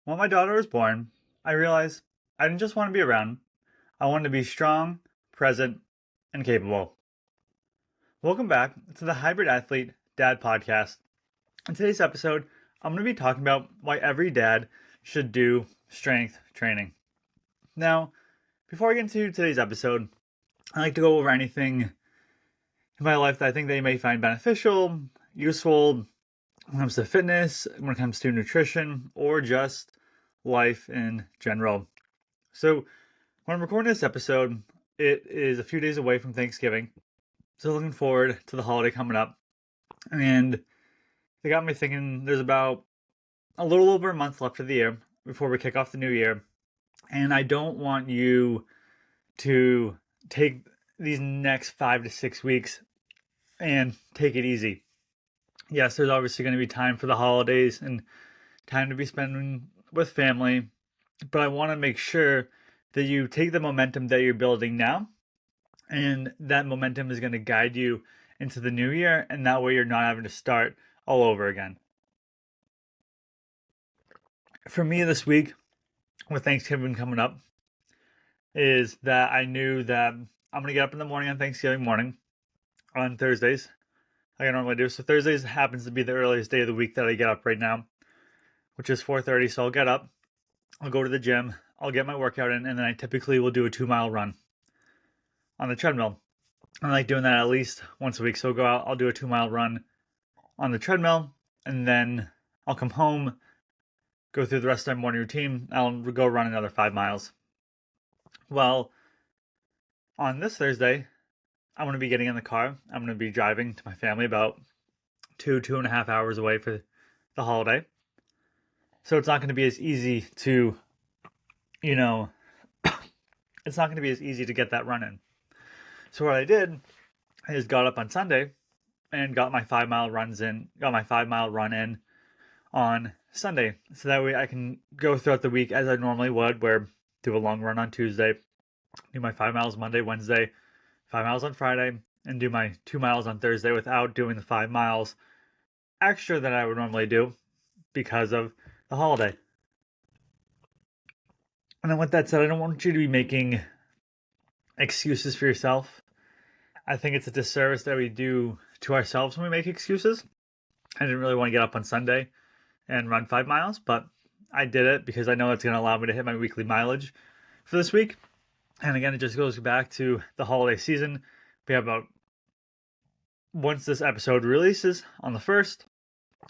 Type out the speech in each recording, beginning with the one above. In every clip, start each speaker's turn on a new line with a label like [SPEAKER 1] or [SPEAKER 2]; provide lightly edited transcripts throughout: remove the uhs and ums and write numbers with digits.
[SPEAKER 1] When my daughter was born, I realized I didn't just want to be around, I wanted to be strong, present, and capable. Welcome back to the Hybrid Athlete Dad Podcast. In today's episode, I'm going to be talking about why every dad should do strength training. Now, before I get into today's episode, I like to go over anything in my life that I think they may find beneficial, useful when it comes to fitness, when it comes to nutrition, or just life in general. So, when I'm recording this episode, it is a few days away from Thanksgiving. So, looking forward to the holiday coming up. And they got me thinking there's about a little over a month left of the year before we kick off the new year. And I don't want you to take these next 5 to 6 weeks and take it easy. Yes, there's obviously going to be time for the holidays and time to be spending with family, but I want to make sure that you take the momentum that you're building now, and that momentum is going to guide you into the new year, and that way you're not having to start all over again. For me this week, with Thanksgiving coming up, is that I knew that I'm going to get up in the morning on Thanksgiving morning on Thursdays, like I normally do. So Thursdays happens to be the earliest day of the week that I get up right now, which is 4:30. So I'll get up, I'll go to the gym, I'll get my workout in, and then I typically will do a 2-mile run on the treadmill. I like doing that at least once a week. So I'll go out, I'll do a 2-mile run on the treadmill, and then I'll come home, go through the rest of my morning routine. I'll go run another 5 miles. Well, on this Thursday, I'm going to be getting in the car. I'm going to be driving to my family about 2.5 hours away for the holiday. So it's not going to be as easy to, it's not going to be as easy to get that run in. So what I did is got up on Sunday and got my 5-mile run in on Sunday. So that way I can go throughout the week as I normally would, where do a long run on Tuesday, do my 5 miles Monday, Wednesday, 5 miles on Friday, and do my 2 miles on Thursday without doing the 5 miles extra that I would normally do because of the holiday. And then with that said, I don't want you to be making excuses for yourself. I think it's a disservice that we do to ourselves when we make excuses. I didn't really want to get up on Sunday and run 5 miles, but I did it because I know it's going to allow me to hit my weekly mileage for this week. And again, it just goes back to the holiday season. We have about, once this episode releases on the 1st,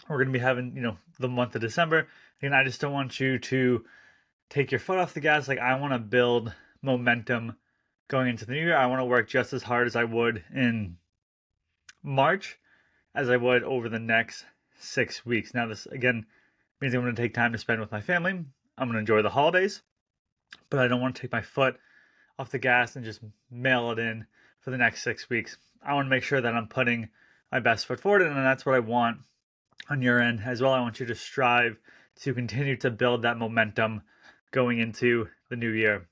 [SPEAKER 1] we're going to be having, the month of December. And I just don't want you to take your foot off the gas. Like, I want to build momentum going into the new year. I want to work just as hard as I would in March as I would over the next 6 weeks. Now, this again means I'm going to take time to spend with my family. I'm going to enjoy the holidays, but I don't want to take my foot off the gas and just mail it in for the next 6 weeks. I want to make sure that I'm putting my best foot forward, and that's what I want on your end as well. I want you to strive to continue to build that momentum going into the new year.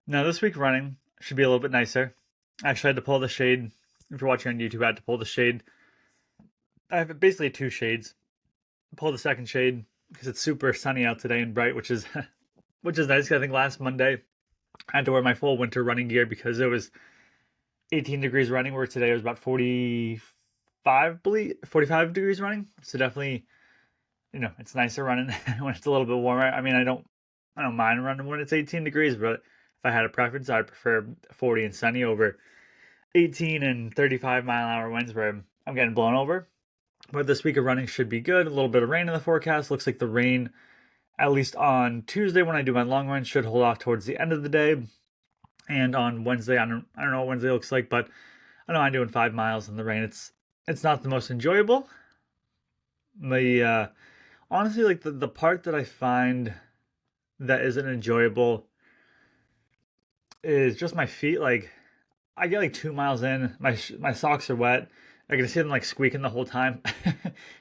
[SPEAKER 1] Now, this week running should be a little bit nicer. I actually had to pull the shade. If you're watching on YouTube, I had to pull the shade. I have basically 2 shades. Pull the second shade because it's super sunny out today and bright, which is nice. I think last Monday I had to wear my full winter running gear because it was 18 degrees running, where today it was about 45 degrees running. So definitely, it's nicer running when it's a little bit warmer. I mean, I don't mind running when it's 18 degrees, but if I had a preference, I'd prefer 40 and sunny over 18 and 35-mile-an-hour winds where I'm getting blown over. But this week of running should be good. A little bit of rain in the forecast. Looks like the rain, at least on Tuesday when I do my long run, should hold off towards the end of the day. And on Wednesday, I don't know what Wednesday looks like, but I know I'm doing 5 miles in the rain. It's not the most enjoyable. Honestly, like the part that I find that isn't enjoyable is just my feet. Like, I get like 2 miles in, my socks are wet. I can see them like squeaking the whole time.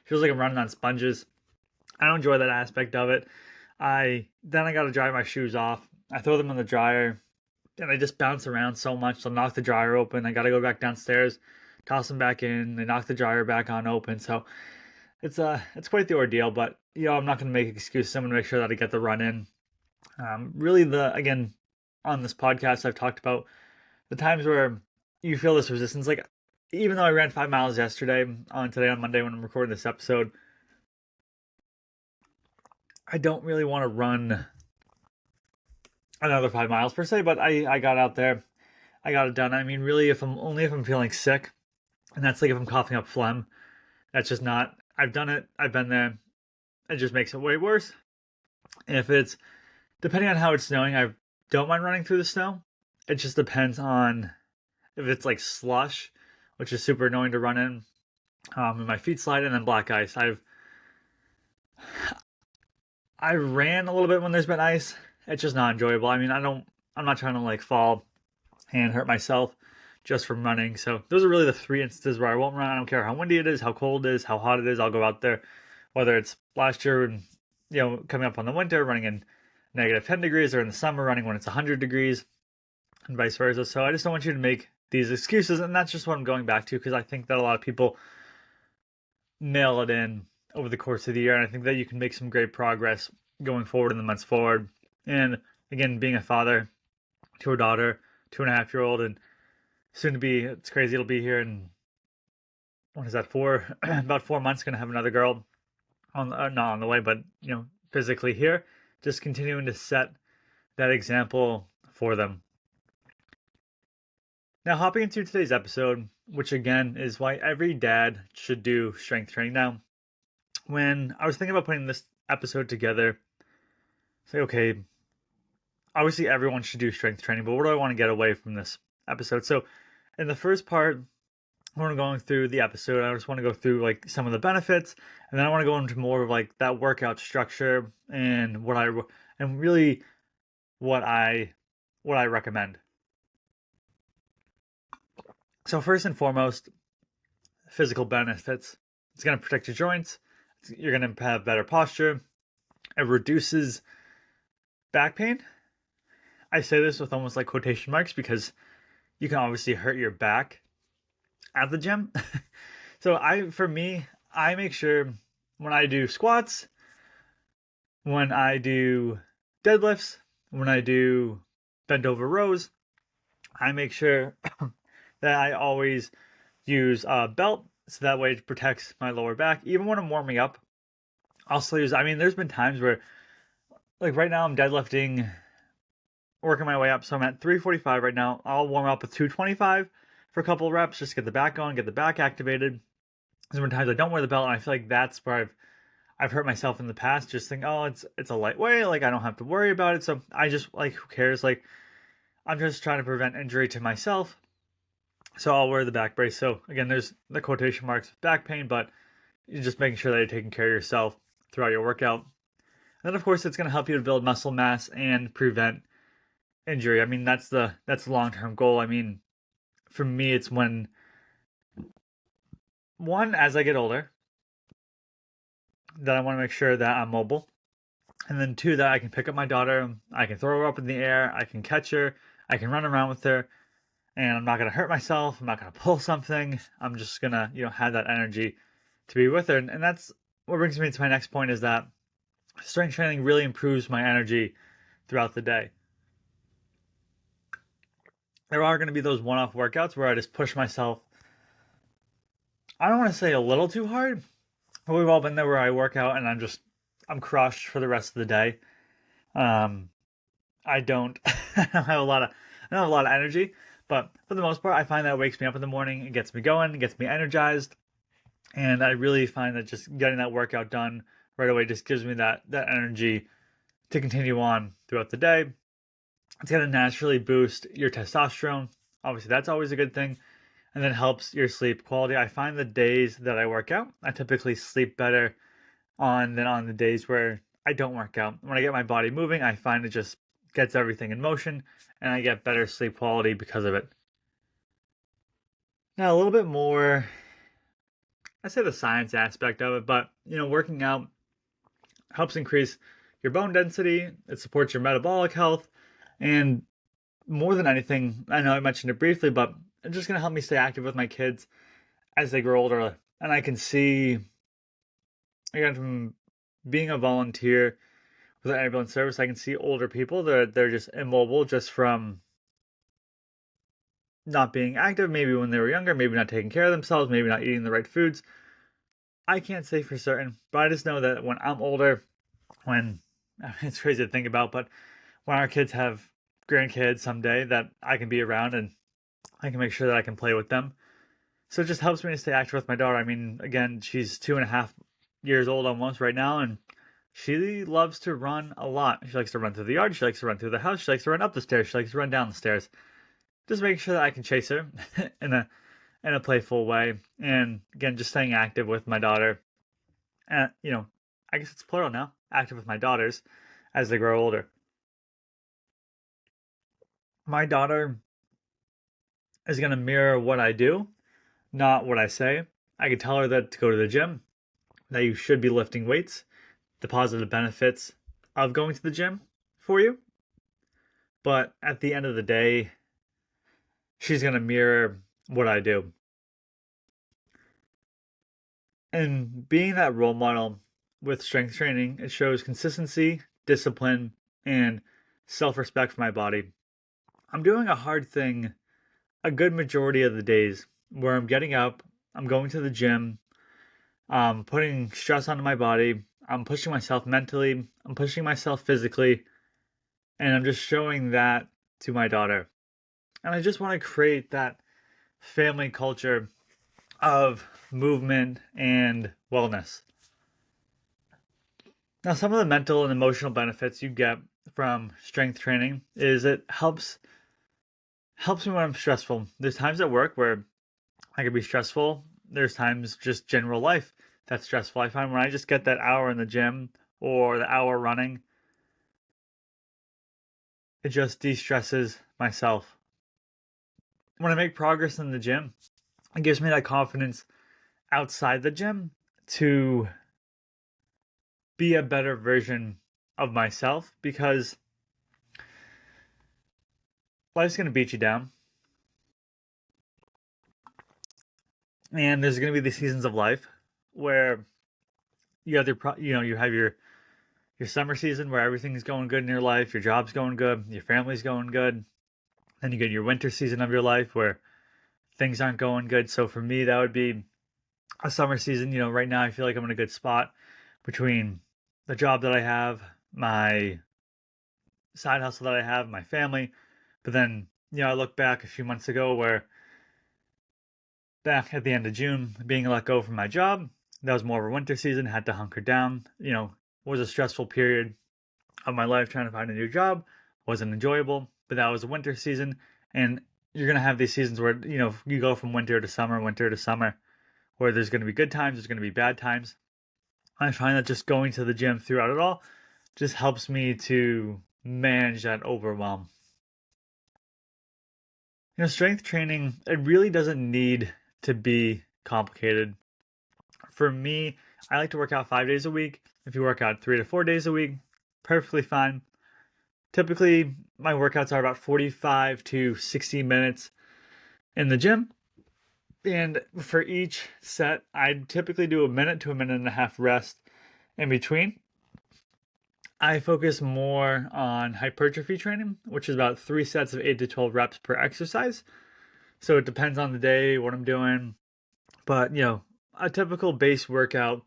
[SPEAKER 1] Feels like I'm running on sponges. I don't enjoy that aspect of it. I got to dry my shoes off. I throw them in the dryer, and they just bounce around so much. So knock the dryer open. I got to go back downstairs, toss them back in. They knock the dryer back on open. So it's quite the ordeal, but I'm not going to make excuses. I'm going to make sure that I get the run in. Really, again, on this podcast, I've talked about the times where you feel this resistance. Like, even though I ran 5 miles yesterday, on Monday when I'm recording this episode, I don't really want to run another 5 miles per se, but I got out there, I got it done. I mean, really, if I'm feeling sick, and that's like if I'm coughing up phlegm, that's just not. I've done it. I've been there. It just makes it way worse. If it's depending on how it's snowing, I don't mind running through the snow. It just depends on if it's like slush, which is super annoying to run in. And my feet slide, and then black ice. I ran a little bit when there's been ice. It's just not enjoyable. I mean, I'm not trying to like fall and hurt myself just from running. So those are really the three instances where I won't run. I don't care how windy it is, how cold it is, how hot it is. I'll go out there, whether it's last year and coming up on the winter, running in -10 degrees, or in the summer running when it's 100 degrees, and vice versa. So I just don't want you to make these excuses, and that's just what I'm going back to, because I think that a lot of people mail it in over the course of the year, and I think that you can make some great progress going forward in the months forward. And again, being a father to a daughter, 2.5-year-old, and soon to be, it's crazy, it'll be here in, what is that, about 4 months, gonna have another girl not on the way, but physically here, just continuing to set that example for them. Now, hopping into today's episode, which again is why every dad should do strength training. Now, when I was thinking about putting this episode together, say, okay, obviously everyone should do strength training, but what do I want to get away from this episode? So, in the first part, when I'm going through the episode, I just want to go through like some of the benefits, and then I want to go into more of like that workout structure and what I recommend. So first and foremost, physical benefits. It's going to protect your joints. You're going to have better posture. It reduces back pain. I say this with almost like quotation marks because you can obviously hurt your back at the gym. So for me, I make sure when I do squats, when I do deadlifts, when I do bent over rows, I make sure that I always use a belt, so that way it protects my lower back. Even when I'm warming up, I'll still use, I mean, there's been times where, like right now I'm deadlifting, working my way up. So I'm at 345 right now. I'll warm up with 225 for a couple of reps, just get the back going, get the back activated. There's been times I don't wear the belt, and I feel like that's where I've hurt myself in the past, just think, oh, it's a lightweight, like I don't have to worry about it. So I just, like, who cares? Like, I'm just trying to prevent injury to myself. So I'll wear the back brace. So again, there's the quotation marks with back pain, but you're just making sure that you're taking care of yourself throughout your workout. And then of course it's going to help you to build muscle mass and prevent injury. I mean, that's the long-term goal. I mean, for me, it's as I get older, that I want to make sure that I'm mobile. And then 2, that I can pick up my daughter, I can throw her up in the air, I can catch her, I can run around with her, and I'm not going to hurt myself, I'm not going to pull something. I'm just going to, have that energy to be with her. And that's what brings me to my next point, is that strength training really improves my energy throughout the day. There are going to be those one-off workouts where I just push myself, I don't want to say a little too hard, but we've all been there, where I work out and I'm crushed for the rest of the day. I don't I don't have a lot of energy, but for the most part, I find that it wakes me up in the morning, it gets me going, it gets me energized, and I really find that just getting that workout done right away just gives me that energy to continue on throughout the day. It's going to naturally boost your testosterone. Obviously, that's always a good thing. And then helps your sleep quality. I find the days that I work out, I typically sleep better than on the days where I don't work out. When I get my body moving, I find it just gets everything in motion, and I get better sleep quality because of it. Now, a little bit more, I say the science aspect of it, but working out helps increase your bone density, it supports your metabolic health, and more than anything, I know I mentioned it briefly, but it's just going to help me stay active with my kids as they grow older. And I can see again, from being a volunteer with an ambulance service, I can see older people that they're just immobile just from not being active, maybe when they were younger, maybe not taking care of themselves, maybe not eating the right foods. I can't say for certain, but I just know that when I'm older, when it's crazy to think about, but when our kids have grandkids someday, that I can be around and I can make sure that I can play with them. So it just helps me to stay active with my daughter. I mean, again, she's 2.5 years old almost right now, and she loves to run a lot. She likes to run through the yard. She likes to run through the house. She likes to run up the stairs. She likes to run down the stairs. Just making sure that I can chase her in a playful way. And again, just staying active with my daughter. And I guess it's plural now. Active with my daughters as they grow older. My daughter is going to mirror what I do, not what I say. I can tell her that to go to the gym, that you should be lifting weights, the positive benefits of going to the gym for you. But at the end of the day, she's going to mirror what I do. And being that role model with strength training, it shows consistency, discipline, and self respect for my body. I'm doing a hard thing a good majority of the days where I'm getting up, I'm going to the gym, I'm putting stress onto my body, I'm pushing myself mentally, I'm pushing myself physically, and I'm just showing that to my daughter. And I just want to create that family culture of movement and wellness. Now, some of the mental and emotional benefits you get from strength training is it helps me when I'm stressful. There's times at work where I can be stressful. There's times just general life that's stressful. I find when I just get that hour in the gym or the hour running, it just de-stresses myself. When I make progress in the gym, it gives me that confidence outside the gym to be a better version of myself, because life's going to beat you down. And there's going to be the seasons of life where you have your summer season where everything's going good in your life, your job's going good, your family's going good. Then you get your winter season of your life where things aren't going good. So for me, that would be a summer season. Right now I feel like I'm in a good spot between the job that I have, my side hustle that I have, my family. But then, I look back a few months ago where back at the end of June, being let go from my job, that was more of a winter season, had to hunker down, was a stressful period of my life trying to find a new job, wasn't enjoyable, but that was a winter season. And you're going to have these seasons where, you go from winter to summer, where there's going to be good times, there's going to be bad times. I find that just going to the gym throughout it all just helps me to manage that overwhelm. Strength training, it really doesn't need to be complicated. For me, I like to work out 5 days a week. If you work out 3 to 4 days a week, perfectly fine. Typically, my workouts are about 45 to 60 minutes in the gym. And for each set, I typically do a minute to a minute and a half rest in between. I focus more on hypertrophy training, which is about 3 sets of 8 to 12 reps per exercise. So it depends on the day, what I'm doing. But, a typical base workout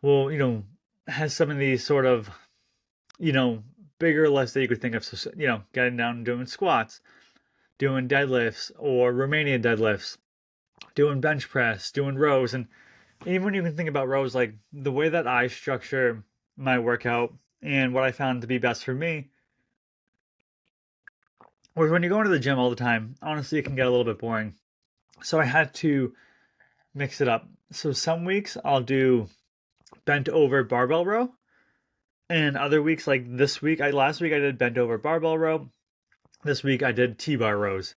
[SPEAKER 1] will, has some of these sort of, bigger lifts that you could think of. So, getting down and doing squats, doing deadlifts or Romanian deadlifts, doing bench press, doing rows. And even when you can think about rows, like the way that I structure my workout and what I found to be best for me was when you go into the gym all the time, honestly, it can get a little bit boring. So I had to mix it up. So some weeks I'll do bent over barbell row. And other weeks, like this week, last week I did bent over barbell row. This week I did T-bar rows.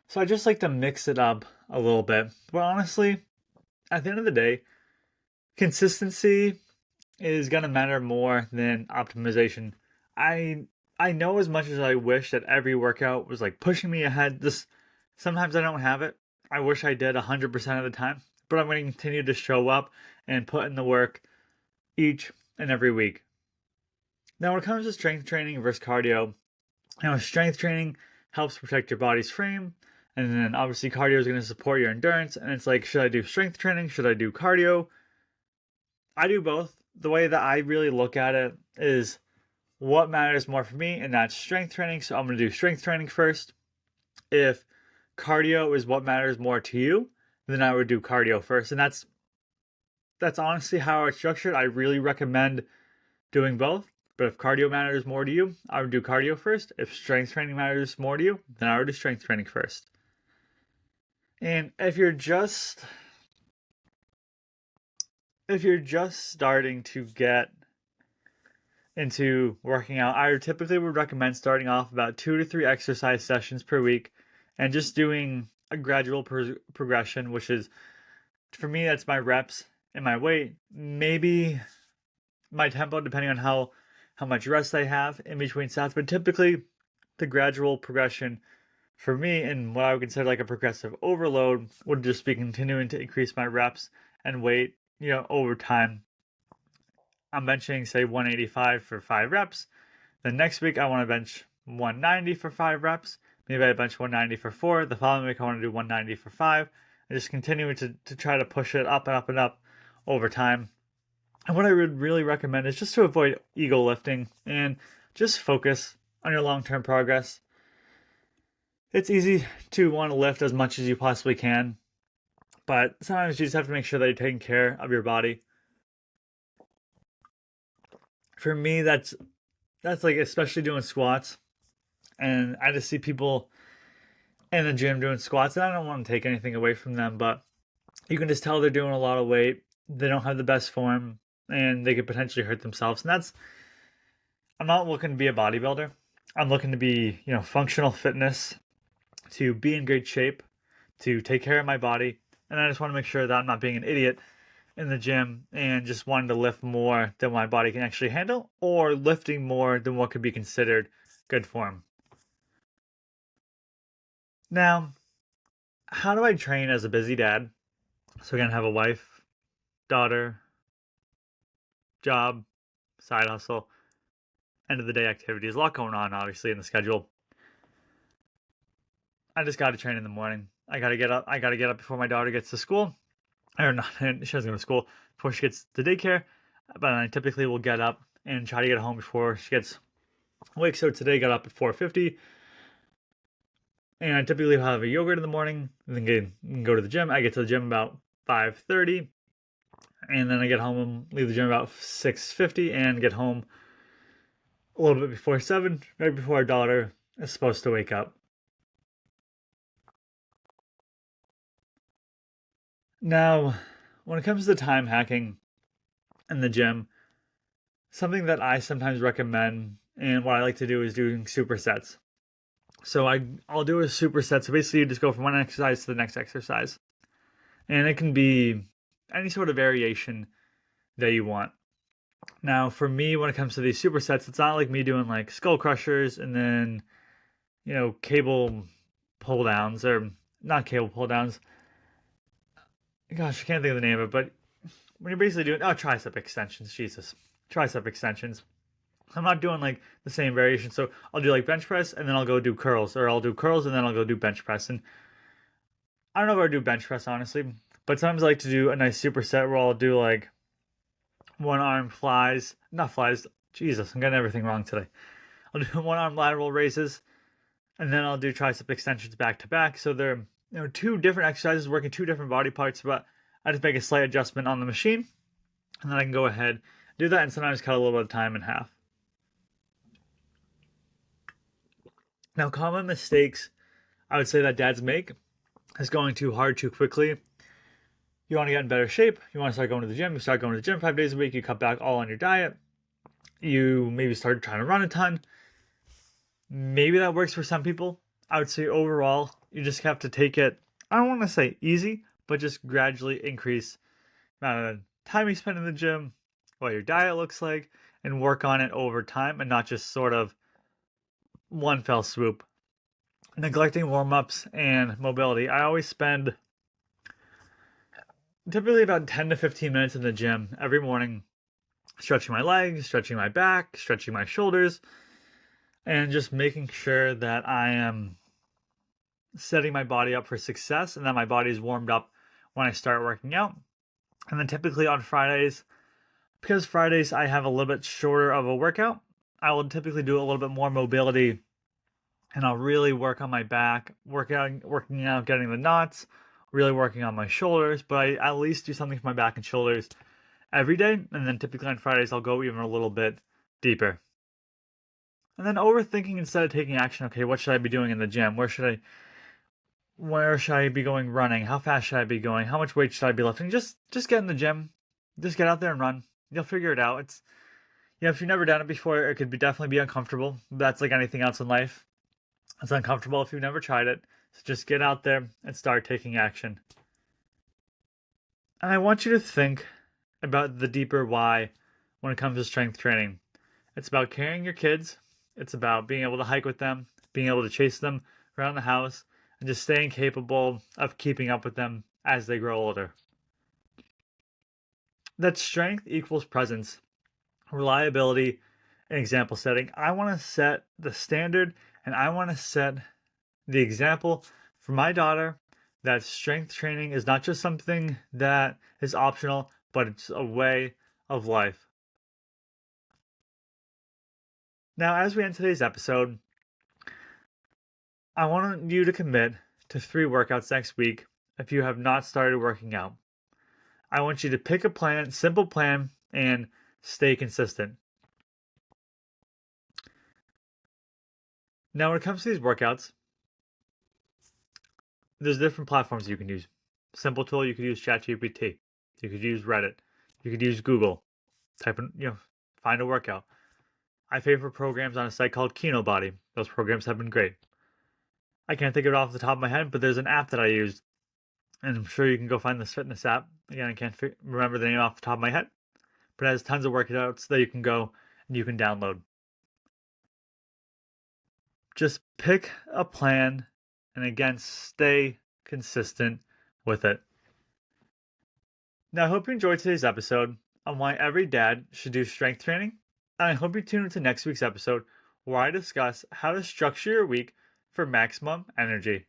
[SPEAKER 1] So I just like to mix it up a little bit. But honestly, at the end of the day, consistency is going to matter more than optimization. I know as much as I wish that every workout was like pushing me ahead. Sometimes I don't have it. I wish I did 100% of the time, but I'm going to continue to show up and put in the work each and every week. Now, when it comes to strength training versus cardio, strength training helps protect your body's frame, and then obviously cardio is going to support your endurance. And it's like, should I do strength training? Should I do cardio? I do both. The way that I really look at it is what matters more for me, and that's strength training. So I'm going to do strength training first. If cardio is what matters more to you, then I would do cardio first. And that's honestly how it's structured. I really recommend doing both. But if cardio matters more to you, I would do cardio first. If strength training matters more to you, then I would do strength training first. And if you're just starting to get into working out, I typically would recommend starting off about 2 to 3 exercise sessions per week and just doing a gradual progression, which is, for me, that's my reps and my weight, maybe my tempo, depending on how much rest I have in between sets. But typically, the gradual progression for me, and what I would consider like a progressive overload, would just be continuing to increase my reps and weight, over time. I'm benching, say, 185 for 5 reps. The next week, I want to bench 190 for 5 reps. Maybe I bench 190 for 4. The following week, I want to do 190 for 5. And just continuing to try to push it up and up and up over time. And what I would really recommend is just to avoid ego lifting and just focus on your long-term progress. It's easy to want to lift as much as you possibly can, but sometimes you just have to make sure that you're taking care of your body. For me, that's like, especially doing squats, and I just see people in the gym doing squats, and I don't want to take anything away from them, but you can just tell they're doing a lot of weight. They don't have the best form, and they could potentially hurt themselves. And I'm not looking to be a bodybuilder. I'm looking to be, functional fitness, to be in great shape, to take care of my body. And I just want to make sure that I'm not being an idiot in the gym and just wanting to lift more than my body can actually handle, or lifting more than what could be considered good form. Now, how do I train as a busy dad? So again, I have a wife, daughter, job, side hustle, end of the day activities, a lot going on obviously in the schedule. I just got to train in the morning. I got to get up before my daughter gets to school. Or not, she doesn't go to school, before she gets to daycare. But I typically will get up and try to get home before she gets awake. So today I got up at 4:50. And I typically have a yogurt in the morning, and then go to the gym. I get to the gym about 5:30. And then I get home and leave the gym about 6:50 and get home a little bit before 7, right before our daughter is supposed to wake up. Now, when it comes to time hacking in the gym, something that I sometimes recommend and what I like to do is doing supersets. So I'll do a superset. So basically you just go from one exercise to the next exercise. And it can be any sort of variation that you want. Now, for me, when it comes to these supersets, it's not like me doing like skull crushers and then, cable pull downs, or not cable pull downs. Gosh, I can't think of the name of it, but when you're basically doing, tricep extensions, tricep extensions. I'm not doing like the same variation. So I'll do like bench press and then I'll go do curls, or I'll do curls and then I'll go do bench press. And I don't know if I do bench press, honestly, but sometimes I like to do a nice superset where I'll do like one arm flies, not flies, Jesus, I'm getting everything wrong today. I'll do one arm lateral raises, and then I'll do tricep extensions back to back. So they're, 2 different exercises working 2 different body parts, but I just make a slight adjustment on the machine, and then I can go ahead, do that, and sometimes cut a little bit of time in half. Now, common mistakes I would say that dads make is going too hard too quickly. You want to get in better shape. You want to start going to the gym. You start going to the gym 5 days a week. You cut back all on your diet. You maybe start trying to run a ton. Maybe that works for some people. I would say overall, you just have to take it, I don't want to say easy, but just gradually increase the amount of time you spend in the gym, what your diet looks like, and work on it over time, and not just sort of one fell swoop. Neglecting warm-ups and mobility. I always spend typically about 10 to 15 minutes in the gym every morning, stretching my legs, stretching my back, stretching my shoulders, and just making sure that I am setting my body up for success and that my body is warmed up when I start working out. And then typically on Fridays, because Fridays I have a little bit shorter of a workout, I will typically do a little bit more mobility and I'll really work on my back, working out, getting the knots, really working on my shoulders, but I at least do something for my back and shoulders every day. And then typically on Fridays, I'll go even a little bit deeper. And then overthinking instead of taking action. Okay, what should I be doing in the gym? Where should I be going running? How fast should I be going? How much weight should I be lifting? Just get in the gym. Just get out there and run. You'll figure it out. If you've never done it before, it could definitely be uncomfortable. That's like anything else in life. It's uncomfortable if you've never tried it. So just get out there and start taking action. And I want you to think about the deeper why when it comes to strength training. It's about carrying your kids. It's about being able to hike with them, being able to chase them around the house, and just staying capable of keeping up with them as they grow older. That strength equals presence, reliability, and example setting. I want to set the standard and I want to set the example for my daughter that strength training is not just something that is optional, but it's a way of life. Now, as we end today's episode, I want you to commit to 3 workouts next week if you have not started working out. I want you to pick a plan, simple plan, and stay consistent. Now, when it comes to these workouts, there's different platforms you can use. Simple tool, you could use ChatGPT. You could use Reddit. You could use Google. Type in, find a workout. I pay for programs on a site called Kinobody. Those programs have been great. I can't think of it off the top of my head, but there's an app that I use, and I'm sure you can go find this fitness app. Again, I can't remember the name off the top of my head, but it has tons of workouts that you can go and you can download. Just pick a plan and again, stay consistent with it. Now, I hope you enjoyed today's episode on why every dad should do strength training. And I hope you tune into next week's episode where I discuss how to structure your week for maximum energy.